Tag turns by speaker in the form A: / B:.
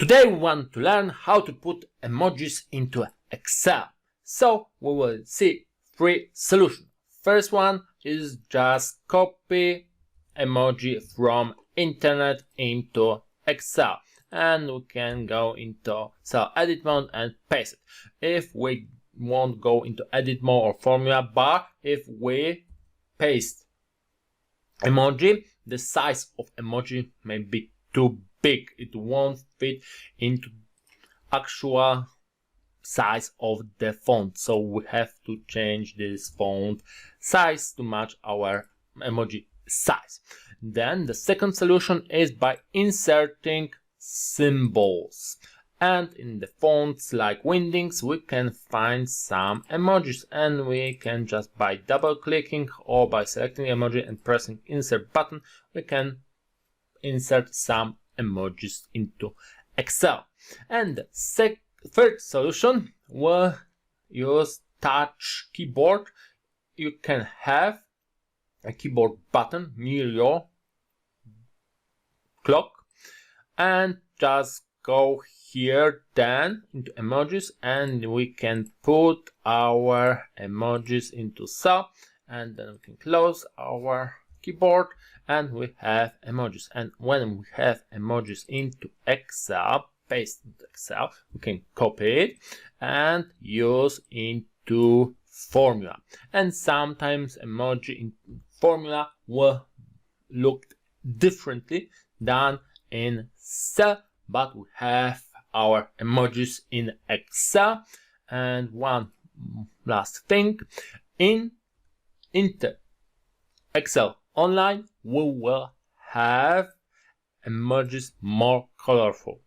A: Today we want to learn how to put emojis into Excel. So we will see three solutions. First one is just copy emoji from internet into Excel, and we can go into cell edit mode and paste it. If we won't go into edit mode or formula bar, if we paste emoji, the size of emoji may be too big. It won't fit into actual size of the font, so we have to change this font size to match our emoji size. Then the second solution is by inserting symbols, and in the fonts like Windings we can find some emojis, and we can just by double clicking or by selecting emoji and pressing insert button we can insert some emojis into Excel. And the third solution will use touch keyboard. You can have a keyboard button near your clock and just go here then into emojis, and we can put our emojis into cell, and then we can close our keyboard and we have emojis. And when we have emojis into Excel, paste into Excel, we can copy it and use into formula. And sometimes emoji in formula will look differently than in cell, but we have our emojis in Excel. And one last thing, in Excel Online we will have emojis more colorful.